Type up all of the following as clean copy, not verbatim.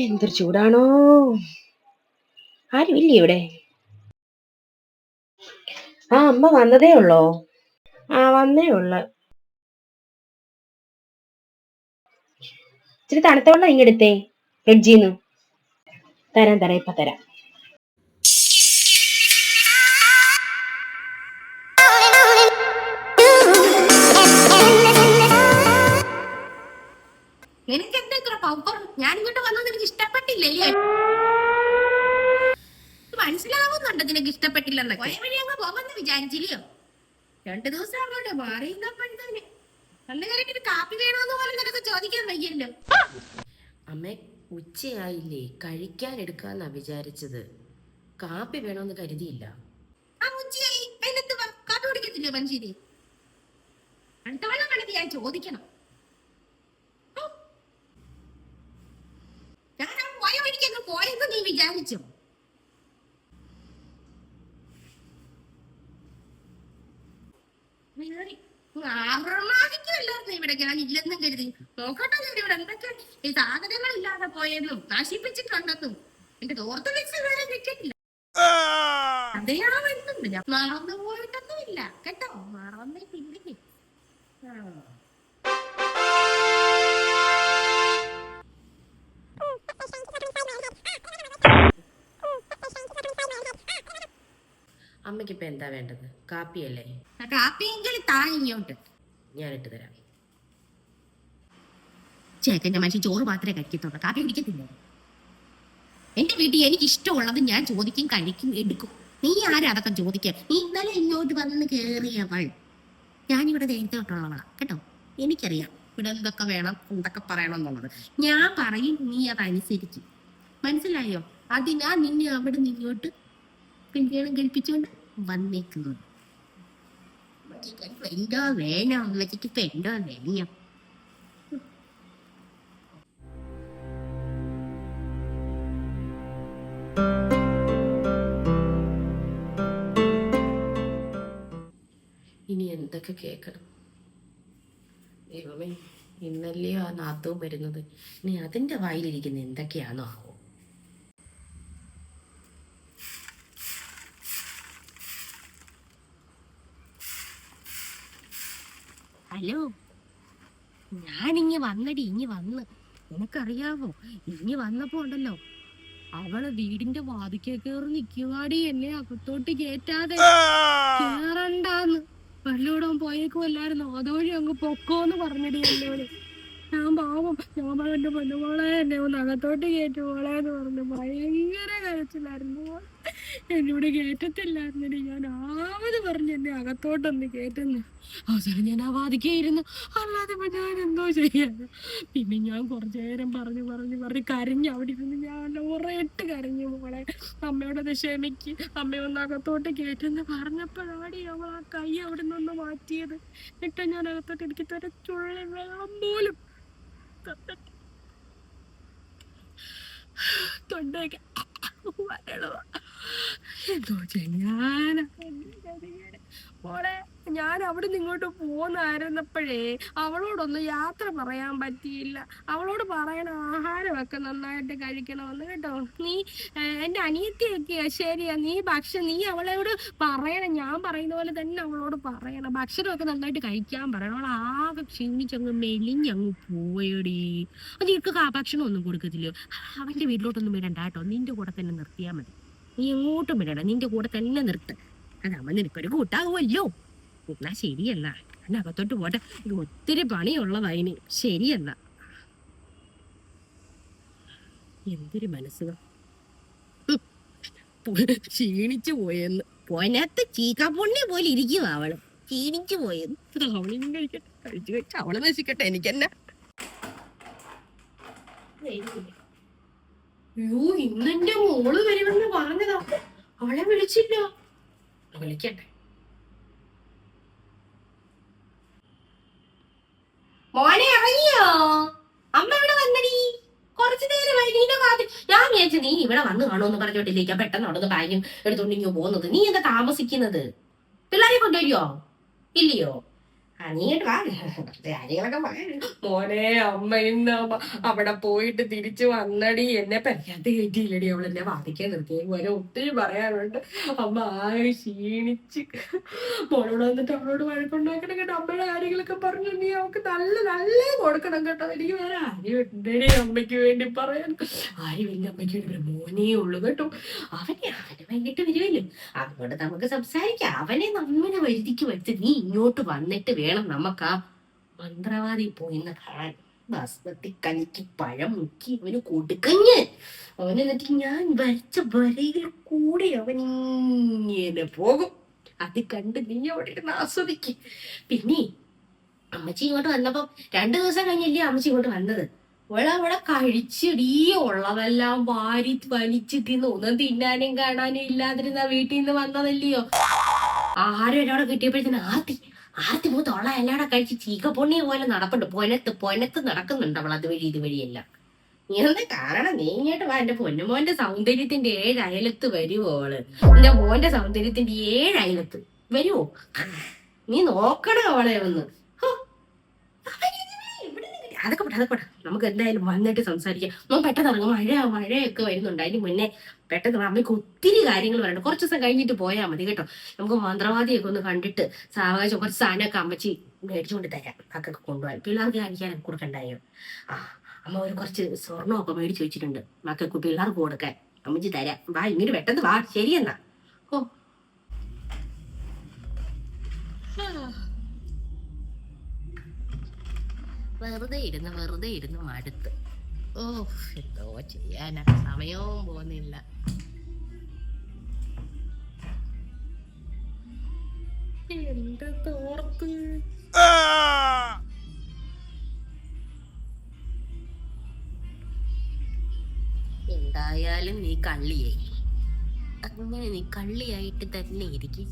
എന്തൊരു ചൂടാണോ. ആരും ഇല്ലേ ഇവിടെ? അമ്മ വന്നതേ ഉള്ളോ? വന്നേ ഉള്ളു. ഇച്ചിരി തണുത്ത വെള്ളം ഇങ്ങെടുത്തേ, ഫ്രിഡ്ജിന്ന്. തരാം, ഇപ്പൊ തരാം. എനിക്ക് എന്താ ഇത്ര പവർ? ഞാൻ ഇങ്ങോട്ട് വന്നത് എനിക്ക് ഇഷ്ടപ്പെട്ടില്ലല്ലേ? മനസ്സിലാവുന്നുണ്ട് നിനക്ക് ഇഷ്ടപ്പെട്ടില്ലെന്ന്. ഒരേ വഴി അങ്ങ് പോകാന്ന് വിചാരിച്ചില്ലയോ? 2 ദിവസം അങ്ങോട്ട് മാറിയിരുന്നപ്പോഴത്തേന് അന്ന് കയറിയിട്ട് കാപ്പി വേണമെന്ന് പോലും നിനക്ക് ചോദിക്കാൻ വയ്യല്ലോ. അമ്മ ഉച്ചയായില്ലേ, കഴിക്കാൻ എടുക്കാന്നാ വിചാരിച്ചത്. കാപ്പി വേണമെന്ന് കരുതിയില്ല. ഉച്ചയായി അതിനകത്ത് കാപ്പി കുടിക്കത്തില്ലേ മനുഷ്യര്? അടുത്തവണ്ണം വേണമെങ്കിൽ ഞാൻ ചോദിക്കണം. ഞാൻ ആ പോയ വഴിക്ക് അങ്ങ് പോയെന്ന് നീ വിചാരിച്ചോ? ആറുമാതിക്കല്ലായിരുന്നു ഇവിടെ. ഞാൻ ഇല്ലെന്നും കരുതി. നോക്കട്ടെ ഞാൻ ഇവിടെ എന്തൊക്കെ ഈ സാധനങ്ങൾ ഇല്ലാതെ പോയെന്നും നശിപ്പിച്ചിട്ടുണ്ടെന്നും എന്റെ ഓർത്ത് വെച്ച് വരെ കിട്ടിയിട്ടില്ല. അതയാവുന്നുണ്ട്. ഞാൻ മറന്നു പോയിട്ടൊന്നുമില്ല കേട്ടോ. മറന്നിട്ടില്ല. അമ്മയ്ക്ക് ഇപ്പൊ എന്താ വേണ്ടത്? കാപ്പിയല്ലേ? കാപ്പിയെങ്കിൽ താ ഇങ്ങോട്ട്. ഞാനിട്ട് തരാം. ചേക്കൻ്റെ മനുഷ്യൻ ചോറ് മാത്രമേ കഴിക്കത്തുള്ളൂ, കാപ്പി കുടിക്കത്തില്ല. എന്റെ വീട്ടിൽ എനിക്ക് ഇഷ്ടമുള്ളത് ഞാൻ ചോദിക്കും, കഴിക്കും, എടുക്കും. നീ ആരാ അതൊക്കെ ചോദിക്കാൻ? നീ ഇന്നലെ ഇങ്ങോട്ട് വന്ന് കേറിയവൾ. ഞാനിവിടെ നേരത്തെ തൊട്ടുള്ളവളാ കേട്ടോ. എനിക്കറിയാം ഇവിടെ എന്തൊക്കെ വേണം, എന്തൊക്കെ പറയണം എന്നുള്ളത്. ഞാൻ പറയും, നീ അതനുസരിക്കും. മനസ്സിലായോ? അതിനാ നിന്നെ അവിടെ നിന്നോട്ട് കല്യാണം കഴിപ്പിച്ചോണ്ട് വന്നേക്കുന്നത്. എന്തോ വേണം വെച്ചിട്ട് ഇപ്പൊ എന്തോ വേണം. ഇനി എന്തൊക്കെ കേൾക്കണം ദൈവമേ. ഇന്നലെയോ ആ നാത്തവും വരുന്നത്. ഇനി അതിന്റെ വായിലിരിക്കുന്ന എന്തൊക്കെയാണോ ആവോ. ഹലോ, ഞാനിങ്ങി വന്നടി. ഇങ്ങി വന്ന് നിനക്കറിയാവോ, ഇങ്ങി വന്നപ്പോ ഉണ്ടല്ലോ അവള് വീടിന്റെ വാതിക്കെ കയറി നിക്കുവാടി. എന്നെ അകത്തോട്ട് കേറ്റാതെ. കേറണ്ടാന്ന് വല്ലോടും പോയേക്കുമല്ലായിരുന്നു. അതുവഴി അങ്ങ് പൊക്കോന്ന് പറഞ്ഞടി എന്നോട്. ഞാൻ പാവം, ഞാൻ എന്റെ പൊന്നുമോളെ എന്നെ ഒന്ന് അകത്തോട്ട് കയറ്റുമോളെ എന്ന് പറഞ്ഞു. ഭയങ്കര കരച്ചിലായിരുന്നു. എന്നോട് കേറ്റത്തില്ലായിരുന്നടി. ഞാൻ ആവത് പറഞ്ഞു എന്നെ അകത്തോട്ടൊന്ന് കേറ്റുന്നു. അവസരം ഞാൻ ആ വാതിക്കായിരുന്നു. അല്ലാതെ ഞാൻ എന്തോ ചെയ്യാന്. പിന്നെ ഞാൻ കുറച്ചു നേരം പറഞ്ഞു കരഞ്ഞു. അവിടെ ഇരുന്ന് ഞാൻ ഉറയിട്ട് കരഞ്ഞു. മോളെ അമ്മയോടത് ക്ഷമിക്ക്, അമ്മയൊന്ന് അകത്തോട്ട് കേറ്റെന്ന് പറഞ്ഞപ്പോഴാടി അവൾ ആ കൈ അവിടെ നിന്ന് മാറ്റിയത്. എന്നിട്ട് ഞാൻ അകത്തോട്ട് എനിക്ക് തുറച്ചുള്ള വെള്ളം പോലും തൊണ്ടൊക്കെ വരളവാ. എന്തോ ചെയ്യാനാ. മോളെ ഞാൻ അവിടെ നിന്ന് ഇങ്ങോട്ട് പോന്നായിരുന്നപ്പോഴേ അവളോടൊന്ന് യാത്ര പറയാൻ പറ്റിയില്ല. അവളോട് പറയണം ആഹാരമൊക്കെ നന്നായിട്ട് കഴിക്കണമെന്ന് കേട്ടോ. നീ എൻ്റെ അനിയത്തിയൊക്കെയാ, ശരിയാ. നീ അവളോട് പറയണം, ഞാൻ പറയുന്ന പോലെ തന്നെ അവളോട് പറയണം. ഭക്ഷണമൊക്കെ നന്നായിട്ട് കഴിക്കാൻ പറയണം. അവൾ ആകെ ക്ഷീണിച്ചങ്ങ് മെലിഞ്ഞങ്ങ് പോയടി. അത് നിനക്ക് ഭക്ഷണം ഒന്നും കൊടുക്കത്തില്ലയോ? അവന്റെ വീട്ടിലോട്ടൊന്നും വിടണ്ട കേട്ടോ. നിന്റെ കൂടെ തന്നെ നിർത്തിയാൽ മതി. നീ എങ്ങോട്ടും വിടണ്ട, നിന്റെ കൂടെ തന്നെ നിർത്ത. അതാവുമ്പോ നിനക്കൊരു കൂട്ടാകുമല്ലോ. എന്നാ ശരിയല്ല, ഞാൻ അകത്തോട്ട് പോട്ടെ. ഒത്തിരി പണിയുള്ളതായിന്. ശരിയല്ല. എന്തൊരു മനസ്സുകൾ. ക്ഷീണിച്ചു പോയെന്ന്. പൊനത്ത് ചീക്കാപ്പൊണ്ണി പോലെ ഇരിക്കുക അവള്. ക്ഷീണിച്ചു പോയെന്ന്. അവളിനും കഴിക്കട്ടെ. കഴിച്ച് അവള് നശിക്കട്ടെ. എനിക്കെന്നെ. അയ്യോ, ഇന്നെന്റെ മോള് വരുമെന്ന് പറഞ്ഞതാ. അവളെ വിളിച്ചില്ല. വിളിക്കട്ടെ. മോനെ ഇറങ്ങിയോ? അമ്മ ഇവിടെ വന്നടി. കുറച്ചു നേരമായി നീന്റെ കാത്തി. ഞാൻ വിചാരിച്ചു നീ ഇവിടെ വന്ന് കാണുമെന്ന് പറഞ്ഞോട്ടില്ലേക്കാ പെട്ടെന്ന് അവിടെ നിന്ന് ബാഗും എടുത്തോണ്ട് ഇങ്ങോ പോകുന്നത്. നീ എന്താ താമസിക്കുന്നത്? പിള്ളേരെ കൊണ്ടുവരുവോ? ഇല്ലയോ? നീട്ട് വാ, കുറച്ച് കാര്യങ്ങളൊക്കെ പറയാനുണ്ട്. മോനെ, അമ്മ ഇന്ന് അവിടെ പോയിട്ട് തിരിച്ചു വന്നടി. എന്നെ പരിക്കാത്ത കയറ്റിയില്ലടി. അവൾ എന്നെ വാദിക്കാൻ നിർത്തിയ പോലെ ഒത്തിരി പറയാനുണ്ട്. അമ്മ ആകെ ക്ഷീണിച്ച്. മോളോട് വന്നിട്ട് അവളോട് വഴക്കുണ്ടാക്കണം കേട്ടോ. അമ്മയുടെ കാര്യങ്ങളൊക്കെ പറഞ്ഞു നീ അവൾക്ക് നല്ല നല്ല കൊടുക്കണം കേട്ടോ. എനിക്ക് വേറെ ആരും ഉണ്ടടി അമ്മയ്ക്ക് വേണ്ടി പറയാൻ. ആരുമില്ല അമ്മയ്ക്ക് വേണ്ടി. മോനേ ഉള്ളു കേട്ടോ. അവനെ വൈകിട്ട് വരുമല്ലോ, അതുകൊണ്ട് നമുക്ക് സംസാരിക്കാം. അവനെ നമ്മനെ വരുത്തി നീ ഇങ്ങോട്ട് വന്നിട്ട് വേണം നമുക്ക് ആ മന്ത്രവാദി പോയിന്ന് കാണാൻ. ബസ്മത്തി കലക്കി പഴം മുക്കി അവന് കൊടുക്കഞ്ഞ്. അവൻ എന്നിട്ട് ഞാൻ വരച്ച വരയിൽ കൂടെ അവൻ ഇങ്ങനെ പോകും. അത് കണ്ട് നീ അവിടെ ഇരുന്ന് ആസ്വദിക്ക്. പിന്നെ അമ്മച്ചി ഇങ്ങോട്ട് വന്നപ്പോ 2 ദിവസം കഴിഞ്ഞല്ലേ അമ്മച്ചി ഇങ്ങോട്ട് വന്നത്. അവളെ കഴിച്ചെടീ ഉള്ളതെല്ലാം വാരി വലിച്ച് തിന്ന്. ഒന്നും തിന്നാനും കാണാനും ഇല്ലാതിരുന്ന വീട്ടിൽ നിന്ന് വന്നതല്ലയോ. ആഹാരം എന്നോട് കിട്ടിയപ്പോഴത്തേന് ആർത്തി മൂത്ത് ഉള്ള എല്ലാടെ കഴിച്ച് ചീക്കപ്പൊണ്ണിയെ പോലെ നടപ്പുണ്ട്. പൊനത്ത് നടക്കുന്നുണ്ട് അവൾ അതുവഴി ഇതുവഴിയെല്ലാം. നീ എന്താ കാരണം? നീ ഇങ്ങോട്ട് വാ. എന്റെ പൊന്നുമോന്റെ സൗന്ദര്യത്തിന്റെ 7 അയലത്ത് വരുവോ അവള്? എന്റെ മോന്റെ സൗന്ദര്യത്തിന്റെ 7 അയലത്ത് വരുവോ? നീ നോക്കണം അവളെ ഒന്ന്. അതൊക്കെ പോട്ടെ, നമുക്ക് എന്തായാലും വന്നിട്ട് സംസാരിക്കാം. നമ്മൾ പെട്ടെന്ന് ഇറങ്ങും. മഴയൊക്കെ വരുന്നുണ്ട്. അതിന് മുന്നേ പെട്ടെന്ന് അമ്മയ്ക്ക് ഒത്തിരി കാര്യങ്ങൾ പറയണ്ട. കുറച്ച് ദിവസം കഴിഞ്ഞിട്ട് പോയാൽ മതി കേട്ടോ. നമുക്ക് മന്ത്രവാദിയൊക്കെ ഒന്ന് കണ്ടിട്ട് സാവകാശം കുറച്ച് സാധനമൊക്കെ അമ്മച്ചി മേടിച്ചുകൊണ്ട് തരാം. അതൊക്കെ കൊണ്ടുപോകാൻ പിള്ളേർക്ക് കാണിക്കാൻ കൊടുക്കണ്ടായോ. അമ്മ ഒരു കുറച്ച് സ്വർണ്ണമൊക്കെ മേടിച്ചു വെച്ചിട്ടുണ്ട്. മക്കൾക്ക് പിള്ളേർക്ക് കൊടുക്കാൻ അമ്മച്ചി തരാം. വാ, ഇങ്ങോട്ട് പെട്ടെന്ന് വാ. ശരിയെന്നാ. ഓ വെറുതെ ഇരുന്ന് മടുത്ത്. ഓ, എന്തോ ചെയ്യാനാ, സമയവും പോകുന്നില്ല. എന്റെ തോർത്ത് എന്തായാലും നീ കള്ളിയായി. അങ്ങനെ നീ കള്ളിയായിട്ട് തന്നെ ഇരിക്കും.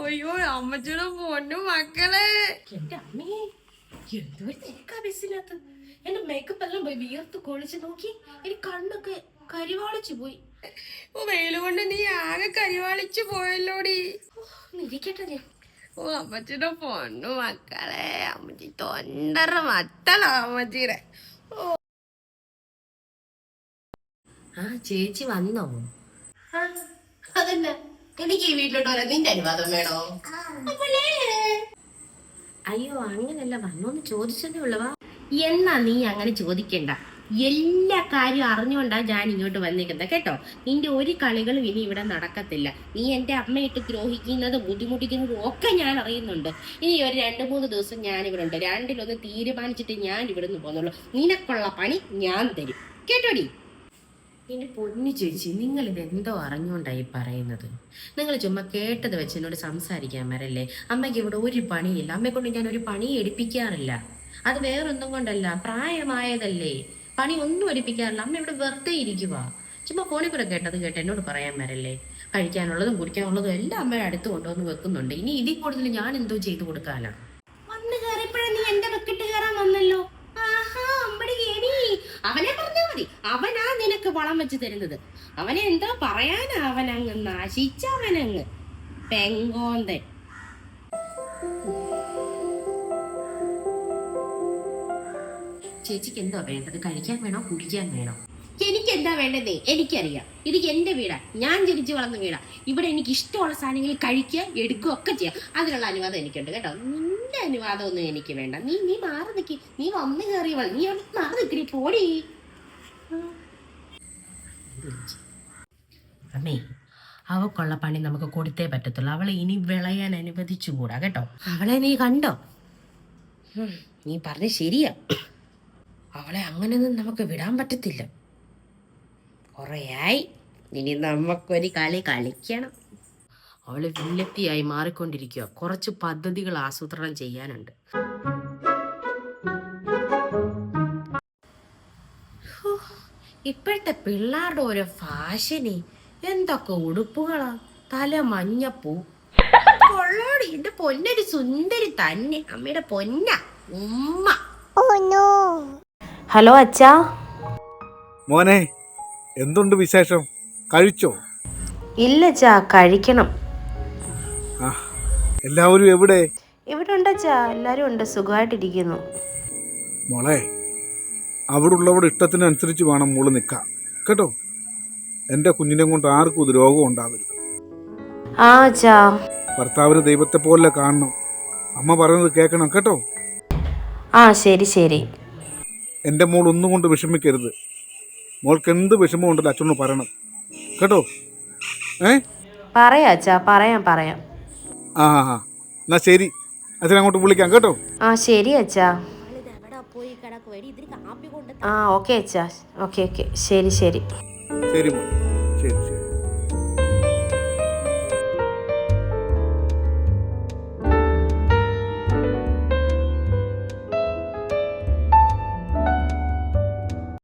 അയ്യോ, അമ്മച്ചിയുടെ പൊന്നു മക്കളെ. എന്റെ അമ്മേ, എന്തൊരു തിരക്കാ ബസ്സിനകത്ത്. എന്റെ മേക്കപ്പ് എല്ലാം പോയി വിയർത്ത് കൊളിച്ച് നോക്കി. എനിക്ക് കണ്ണൊക്കെ കരിവാളിച്ചു പോയി. വെയില് കൊണ്ട് നീ ആകെ കരിവാളിച്ചു പോയല്ലോടി. ഇരിക്കട്ടെ ഞാൻ. ഓ, അമ്മച്ചിയുടെ പൊന്നു മക്കളെ. അമ്മച്ചി തൊണ്ടറ മത്തളാ അമ്മച്ചിയുടെ. ചേച്ചി വന്നോ? അതന്നെ, എനിക്ക് ഈ വീട്ടിലോട്ട് വരാൻ നിന്റെ അനുവാദം വേണോ? അയ്യോ, അങ്ങനല്ല, വന്നോന്ന് ചോദിച്ചതേ ഉള്ളവാ. എന്നാ നീ അങ്ങനെ ചോദിക്കണ്ട. എല്ലാ കാര്യവും അറിഞ്ഞുകൊണ്ടാ ഞാൻ ഇങ്ങോട്ട് വന്നിരിക്കുന്നത് കേട്ടോ. നിന്റെ ഒരു കളികളും ഇനി ഇവിടെ നടക്കത്തില്ല. നീ എന്റെ അമ്മയിട്ട് ദ്രോഹിക്കുന്നതും ബുദ്ധിമുട്ടിക്കുന്നതും ഒക്കെ ഞാൻ അറിയുന്നുണ്ട്. ഇനി ഒരു 2-3 ദിവസം ഞാൻ ഇവിടെ ഉണ്ട്. 2-1 തീരുമാനിച്ചിട്ട് ഞാൻ ഇവിടെ നിന്ന് പോകുന്നുള്ളൂ. നിനക്കുള്ള പണി ഞാൻ തരും കേട്ടോടി. എന്റെ പൊന്നു ചേച്ചി, നിങ്ങൾ ഇതെന്തോ അറിഞ്ഞുകൊണ്ടായി പറയുന്നത്? നിങ്ങൾ ചുമ്മാ കേട്ടത് വെച്ച് എന്നോട് സംസാരിക്കാൻ വരല്ലേ. അമ്മയ്ക്ക് ഇവിടെ ഒരു പണിയില്ല. അമ്മയെ കൊണ്ട് ഞാൻ ഒരു പണി എടുപ്പിക്കാറില്ല. അത് വേറൊന്നും കൊണ്ടല്ല, പ്രായമായതല്ലേ, പണി ഒന്നും എടുപ്പിക്കാറില്ല. അമ്മ ഇവിടെ വെറുതെ ഇരിക്കുക. ചുമ്മാ ഫോണിൽ കൂടെ കേട്ടത് കേട്ട് എന്നോട് പറയാൻ വരല്ലേ. കഴിക്കാനുള്ളതും കുടിക്കാനുള്ളതും എല്ലാം അമ്മയുടെ അടുത്ത് കൊണ്ടുവന്ന് വെക്കുന്നുണ്ട്. ഇനി ഇതിൽ കൂടുതൽ ഞാൻ എന്തോ ചെയ്തു കൊടുക്കാനാ? വന്ന് കയറിയപ്പോഴേ നീ എന്റെ വെക്കിട്ട് കയറാൻ വന്നല്ലോ. അവനെ പറഞ്ഞാ മതി. അവനാ നിനക്ക് വളം വെച്ച് തരുന്നത്. അവനെ എന്താ പറയാനാ? അവനങ്ങ് നശിച്ചവനങ്ങ് പെങ്കോന്തൻ. ചേച്ചിക്ക് എന്താ വേണ്ടത്? കഴിക്കാൻ വേണോ കുടിക്കാൻ വേണോ? എനിക്ക് എന്താ വേണ്ടതേ എനിക്കറിയാം. ഇത് എന്റെ വീടാ, ഞാൻ ജനിച്ചു വളർന്ന വീടാ. ഇവിടെ എനിക്ക് ഇഷ്ടമുള്ള സാധനങ്ങൾ കഴിക്കുക, എടുക്കുക ഒക്കെ ചെയ്യാം. അതിനുള്ള അനുവാദം എനിക്കുണ്ട് കേട്ടോ. നിന്റെ അനുവാദം ഒന്നും എനിക്ക് വേണ്ട. നീ മാറി നിൽക്കി. നീ വന്ന് കയറിയവൾ, നീ അവിടെ മാറി നിൽക്കണി, പോടി. അമ്മേ, അവക്കുള്ള പണി നമുക്ക് കൊടുത്തേ പറ്റത്തുള്ളൂ. അവളെ ഇനി വിളയാൻ അനുവദിച്ചുകൂടാ കേട്ടോ. അവളെ നീ കണ്ടോ? നീ പറഞ്ഞ ശരിയാ. അവളെ അങ്ങനെയൊന്നും നമുക്ക് വിടാൻ പറ്റത്തില്ല. കുറേയായി, ഇനി നമുക്കൊരു കളി കളിക്കണം. അവള് വില്ലത്തിയായി മാറിക്കൊണ്ടിരിക്കുക. കുറച്ച് പദ്ധതികൾ ആസൂത്രണം ചെയ്യാനുണ്ട്. ഇപ്പോഴത്തെ പിള്ളേരുടെ ഓരോ ഫാഷന് എന്തൊക്കെ ഉടുപ്പുകളാ. തല മഞ്ഞപ്പൂ കൊള്ളോടി. എന്റെ പൊന്നൊരു സുന്ദരി തന്നെ, അമ്മയുടെ പൊന്ന ഉമ്മ. ഹലോ അച്ഛാ. മോനെ, എന്തുണ്ട് വിശേഷം? കഴിച്ചോ? ഇല്ല അച്ഛാ, കഴിക്കണം. ആ, എല്ലാവരും എവിടെ? ഇവിടെ ഉണ്ട് അച്ഛാ, എല്ലാവരും ഉണ്ട്, സുഖമായിട്ടിരിക്കുന്നു. മോളെ, അവിടെ ഉള്ളവരുടെ ഇഷ്ടത്തിനനുസരിച്ച് വേണം മോള് നിൽക്കാൻ കേട്ടോ. എൻ്റെ കുഞ്ഞിനെ കൊണ്ട് ആർക്കും ഇത് രോഗം ഉണ്ടാവരുത്. ആ അച്ഛാ. ഭർത്താവിന് ദൈവത്തെ പോലെ കാണണം. അമ്മ പറയുന്നത് കേൾക്കണം കേട്ടോ. ആ ശരി ശരി. എൻ്റെ മോൾ ഒന്നും കൊണ്ട് വിഷമിക്കരുത്. മോൾക്ക് എന്ത് വിഷമം ഉണ്ടല്ലോ അച്ഛനോട് പറയണം കേട്ടോ. പറയാം അച്ഛാ, പറയാം. ആ ആ, എന്നാ ശരി, അച്ഛനങ്ങോട്ട് വിളിക്കാം കേട്ടോ. ആ ശരി അച്ഛാ. ആ ഓക്കെ അച്ഛാ, ഓക്കെ ശരി. ശരി മോൾ, ശരി.